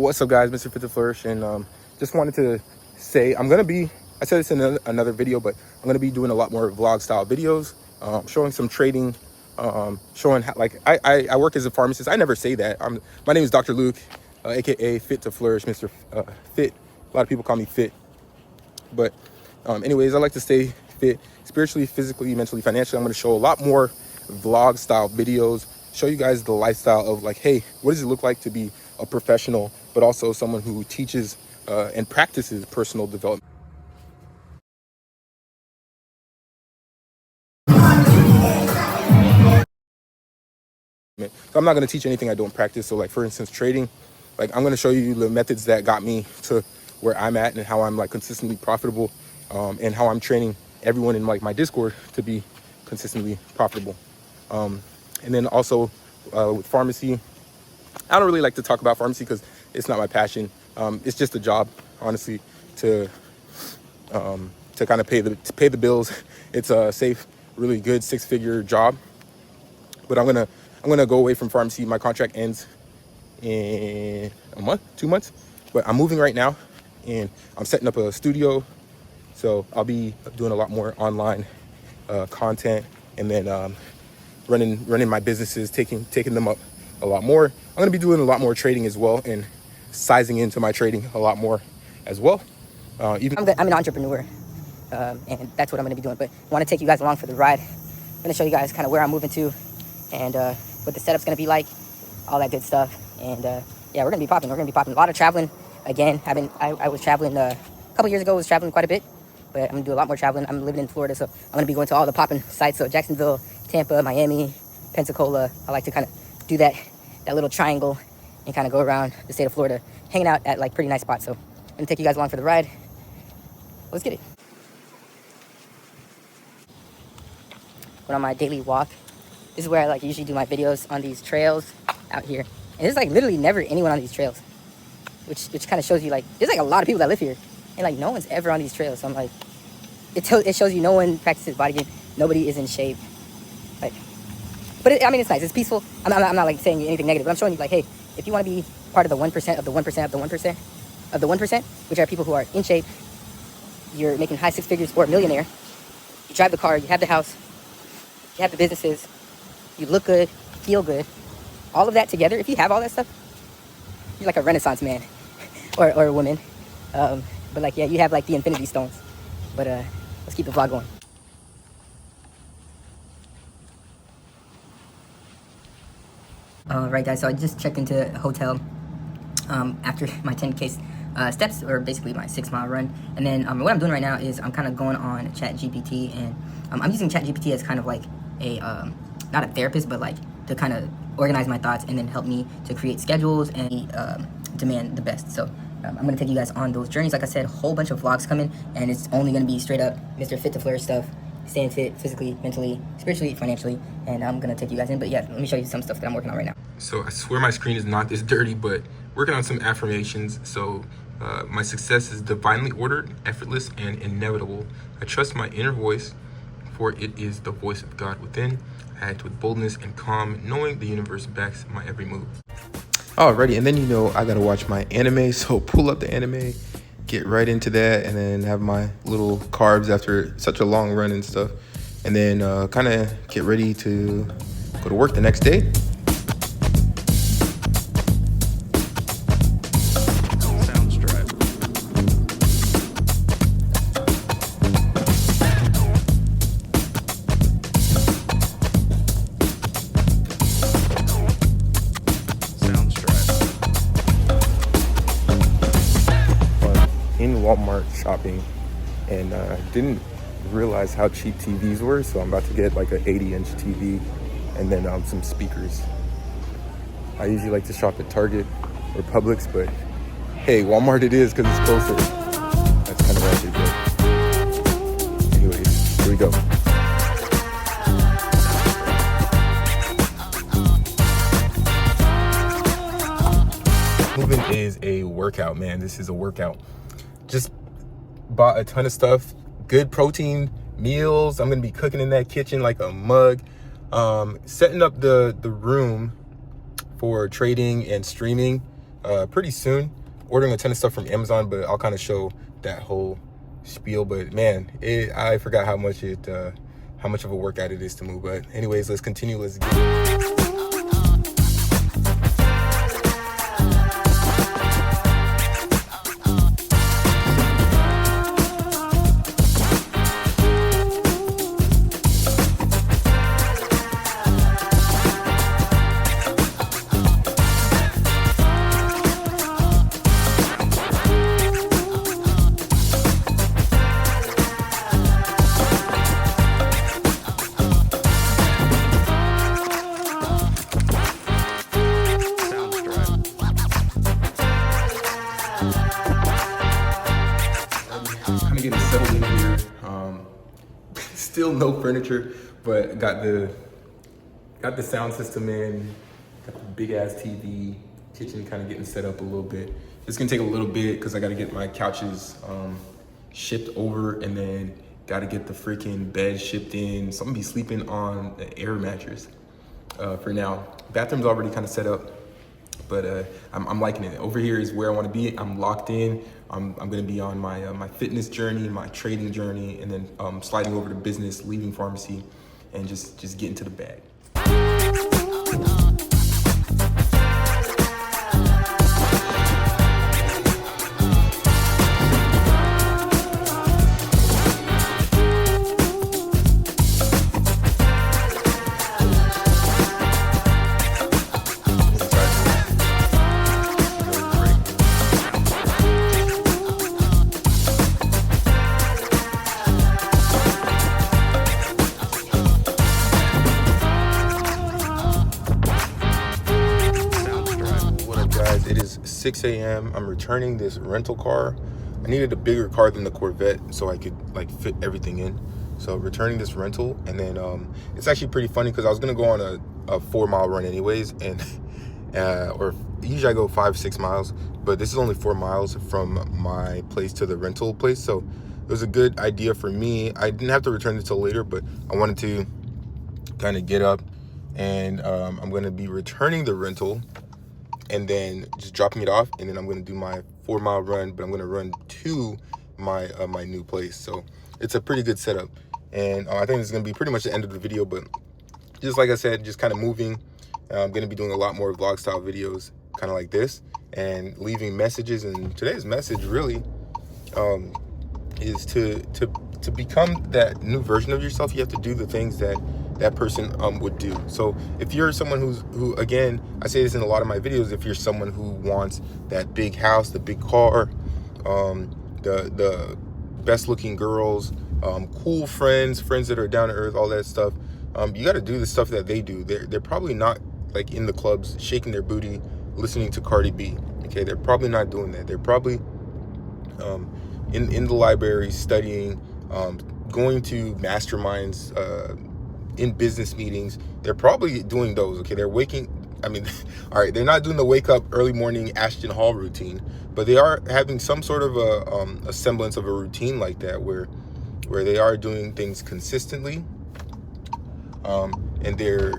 What's up, guys? Mr. Fit to Flourish, and just wanted to say I said this in another video, but I'm gonna be doing a lot more vlog style videos, showing some trading, showing how, like, I work as a pharmacist. I never say that. My name is Dr. Luke, aka Fit to Flourish, Mr. Fit. A lot of people call me Fit, but anyways, I like to stay fit spiritually, physically, mentally, financially. I'm going to show a lot more vlog style videos, show you guys the lifestyle of, like, hey, what does it look like to be a professional, but also someone who teaches and practices personal development. So I'm not going to teach anything I don't practice. So, like, for instance, trading, like, I'm going to show you the methods that got me to where I'm at and how I'm, like, consistently profitable, and how I'm training everyone in, like, my Discord to be consistently profitable. And then also with pharmacy, I don't really like to talk about pharmacy because it's not my passion. It's just a job, honestly, to kind of pay the bills. It's a safe, really good 6-figure job. But I'm gonna go away from pharmacy. My contract ends in a month, 2 months. But I'm moving right now, and I'm setting up a studio. So I'll be doing a lot more online content, and then running my businesses, taking them up a lot more. I'm gonna be doing a lot more trading as well, and sizing into my trading a lot more as well. I'm an entrepreneur, and that's what I'm gonna be doing. But I want to take you guys along for the ride. I'm gonna show you guys kind of where I'm moving to, and what the setup's gonna be like, all that good stuff. And yeah, we're gonna be popping. We're gonna be popping. A lot of traveling. Again, I was traveling a couple years ago. Was traveling quite a bit, but I'm gonna do a lot more traveling. I'm living in Florida, so I'm gonna be going to all the popping sites. So Jacksonville, Tampa, Miami, Pensacola. I like to kind of do that little triangle and kind of go around the state of Florida, hanging out at, like, pretty nice spots. So I'm gonna take you guys along for the ride. Let's get it. Went on my daily walk. This is where I, like, usually do my videos, on these trails out here. And there's, like, literally never anyone on these trails, which kind of shows you, like, there's, like, a lot of people that live here, and, like, no one's ever on these trails. So I'm like, it shows you no one practices bodybuilding. Nobody is in shape. Like, but I mean, it's nice. It's peaceful. I'm not like saying anything negative, but I'm showing you, like, hey, if you want to be part of the 1% of the 1% of the 1% of the 1%, which are people who are in shape, you're making high 6 figures or a millionaire, you drive the car, you have the house, you have the businesses, you look good, feel good, all of that together, if you have all that stuff, you're like a Renaissance man or a woman. But, like, yeah, you have, like, the infinity stones. But let's keep the vlog going. Right, guys, so I just checked into a hotel after my 10K steps, or basically my 6-mile run. And then what I'm doing right now is I'm kind of going on ChatGPT, and I'm using ChatGPT as kind of like a, not a therapist, but like to kind of organize my thoughts and then help me to create schedules and demand the best. So I'm going to take you guys on those journeys. Like I said, a whole bunch of vlogs coming, and it's only going to be straight up Mr. Fit to Flourish stuff, staying fit physically, mentally, spiritually, financially, and I'm going to take you guys in. But yeah, let me show you some stuff that I'm working on right now. So I swear my screen is not this dirty, but working on some affirmations. So my success is divinely ordered, effortless, and inevitable. I trust my inner voice, for it is the voice of God within. I act with boldness and calm, knowing the universe backs my every move. Alrighty, and then, you know, I gotta watch my anime, so pull up the anime, get right into that, and then have my little carbs after such a long run and stuff, and then kind of get ready to go to work the next day. In Walmart shopping, and didn't realize how cheap TVs were, so I'm about to get like an 80-inch TV and then some speakers. I usually like to shop at Target or Publix, but hey, Walmart it is because it's closer. That's kind of what I do. Anyways, here we go. Moving is a workout, man. This is a workout. Just bought a ton of stuff, good protein meals. I'm gonna be cooking in that kitchen like a mug, setting up the room for trading and streaming. pretty soon. Ordering a ton of stuff from Amazon, but I'll kind of show that whole spiel. But man, I forgot how much of a workout it is to move. But anyways, let's continue. Let's get it. Kind of getting settled in here. Still no furniture, but got the sound system in, got the big ass TV, kitchen kind of getting set up a little bit. It's gonna take a little bit because I got to get my couches shipped over, and then got to get the freaking bed shipped in. So I'm gonna be sleeping on the air mattress for now. Bathroom's already kind of set up, but I'm liking it. Over here is where I want to be. I'm locked in. I'm going to be on my fitness journey, my trading journey, and then sliding over to business, leaving pharmacy, and just get into the bag. It is 6 a.m. I'm returning this rental car. I needed a bigger car than the Corvette so I could like fit everything in. So returning this rental, and then it's actually pretty funny because I was gonna go on a 4-mile run anyways, and or usually I go 5-6 miles, but this is only 4 miles from my place to the rental place. So it was a good idea for me. I didn't have to return it till later, but I wanted to kind of get up, and I'm gonna be returning the rental and then just dropping it off, and then I'm gonna do my 4-mile run, but I'm gonna run to my my new place. So it's a pretty good setup, and I think it's gonna be pretty much the end of the video. But just like I said, just kind of moving. I'm gonna be doing a lot more vlog style videos, kind of like this, and leaving messages. And today's message really is to become that new version of yourself. You have to do the things that person would do. So if you're someone who again, I say this in a lot of my videos, if you're someone who wants that big house, the big car, the best looking girls, cool friends that are down to earth, all that stuff, you got to do the stuff that they do. They're probably not like in the clubs shaking their booty listening to Cardi B. Okay, they're probably not doing that. They're probably in the library studying, going to masterminds, in business meetings. They're probably doing those. Okay, they're waking, I mean, all right, they're not doing the wake up early morning Ashton Hall routine, but they are having some sort of a semblance of a routine like that, where they are doing things consistently, and they're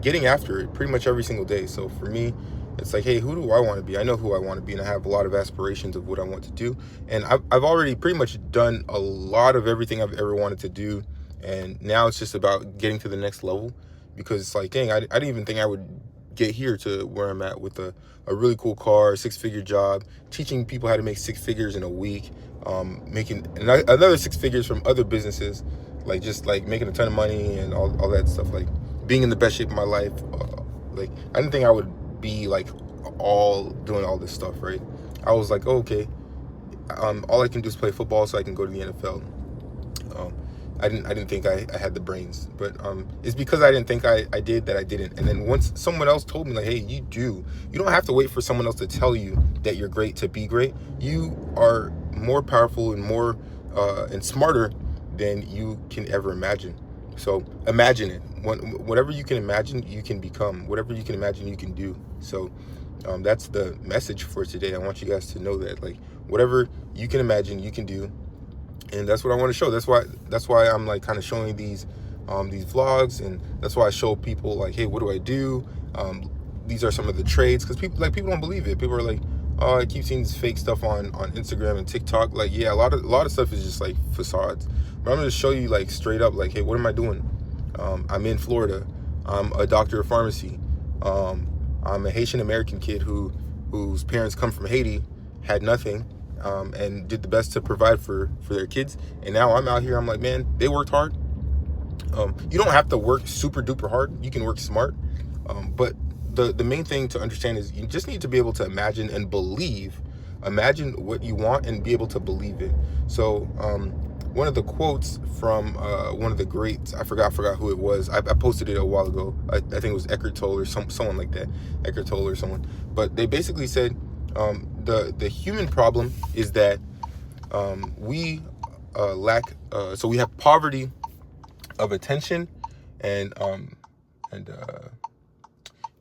getting after it pretty much every single day. So for me, it's like, hey, who do I want to be? I know who I want to be, and I have a lot of aspirations of what I want to do. And I've already pretty much done a lot of everything I've ever wanted to do. And now it's just about getting to the next level, because it's like, dang, I didn't even think I would get here to where I'm at with a really cool car, 6-figure job, teaching people how to make 6 figures in a week, making another 6 figures from other businesses, like just like making a ton of money and all that stuff, like being in the best shape of my life. Like I didn't think I would be like doing all this stuff, right? I was like, oh, okay, all I can do is play football so I can go to the NFL. I didn't think I had the brains, but it's because I didn't think I did that I didn't. And then once someone else told me, like, hey, you don't have to wait for someone else to tell you that you're great to be great. You are more powerful and more and smarter than you can ever imagine. So imagine it. Whatever you can imagine, you can become. Whatever you can imagine, you can do. So that's the message for today. I want you guys to know that, like, whatever you can imagine, you can do. And that's what I want to show. That's why I'm like kind of showing these vlogs, and that's why I show people like, hey, what do I do? these are some of the trades, because people don't believe it. People are like, oh, I keep seeing this fake stuff on Instagram and TikTok. Like, yeah, a lot of stuff is just like facades. But I'm gonna show you like straight up, like, hey, what am I doing? I'm in Florida. I'm a doctor of pharmacy. I'm a Haitian American kid whose parents come from Haiti, had nothing, and did the best to provide for their kids. And now I'm out here. I'm like, man, they worked hard. You don't have to work super duper hard. You can work smart. But the main thing to understand is you just need to be able to imagine and believe. Imagine what you want and be able to believe it. So one of the quotes from one of the greats, I forgot who it was. I posted it a while ago. I think it was Eckhart Tolle or someone like that. Eckhart Tolle or someone. But they basically said the human problem is that we lack. So we have poverty of attention and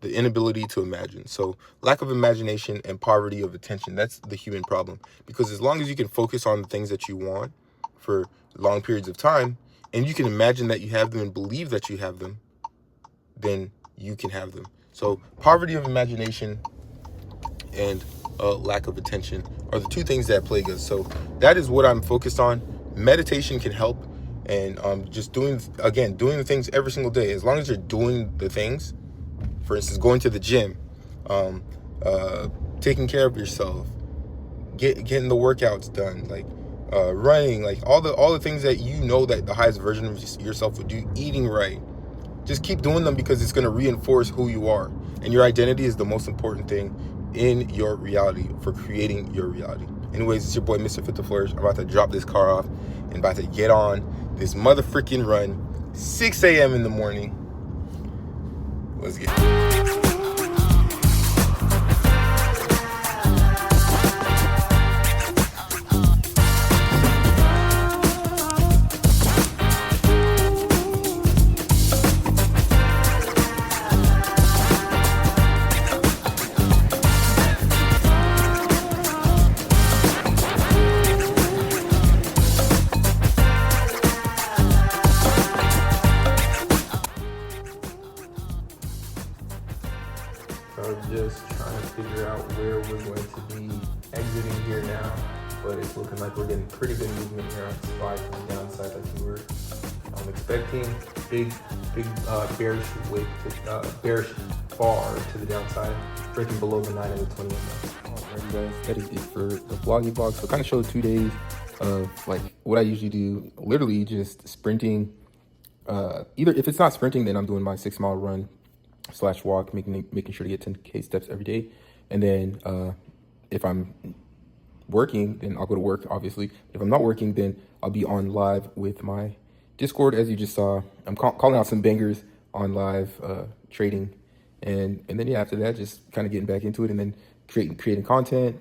the inability to imagine. So lack of imagination and poverty of attention, that's the human problem. Because as long as you can focus on the things that you want for long periods of time, and you can imagine that you have them and believe that you have them, then you can have them. So poverty of imagination and lack of attention are the two things that plague us. So that is what I'm focused on. Meditation can help, and just doing the things every single day. As long as you're doing the things, for instance, going to the gym, taking care of yourself, getting the workouts done, like running, like all the things that you know that the highest version of yourself would do, eating right. Just keep doing them, because it's going to reinforce who you are. And your identity is the most important thing in your reality, for creating your reality. Anyways, it's your boy, Mr. Fit to Flourish. I'm about to drop this car off and about to get on this mother freaking run, 6 a.m. in the morning. Let's get it. Just trying to figure out where we're going to be exiting here now, but it's looking like we're getting pretty good movement here on spot from the downside, like we were expecting. Big bearish wave, bearish bar to the downside, breaking below the 9 and the 20 MA. Alright guys, that is it for the vlog. So I kind of showed 2 days of like what I usually do, literally just sprinting. Either if it's not sprinting, then I'm doing my 6-mile run / walk, making sure to get 10K steps every day. And then if I'm working, then I'll go to work, obviously. If I'm not working, then I'll be on live with my Discord, as you just saw. I'm calling out some bangers on live trading, and then yeah, after that, just kind of getting back into it, and then creating content,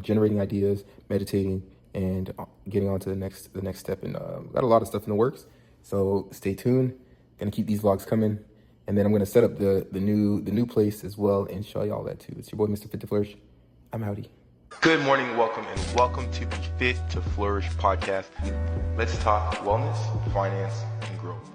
generating ideas, meditating, and getting on to the next step. And got a lot of stuff in the works, so stay tuned. Gonna keep these vlogs coming. And then I'm gonna set up the new place as well and show y'all that too. It's your boy, Mr. Fit to Flourish. I'm outie. Good morning, welcome to the Fit to Flourish podcast. Let's talk wellness, finance, and growth.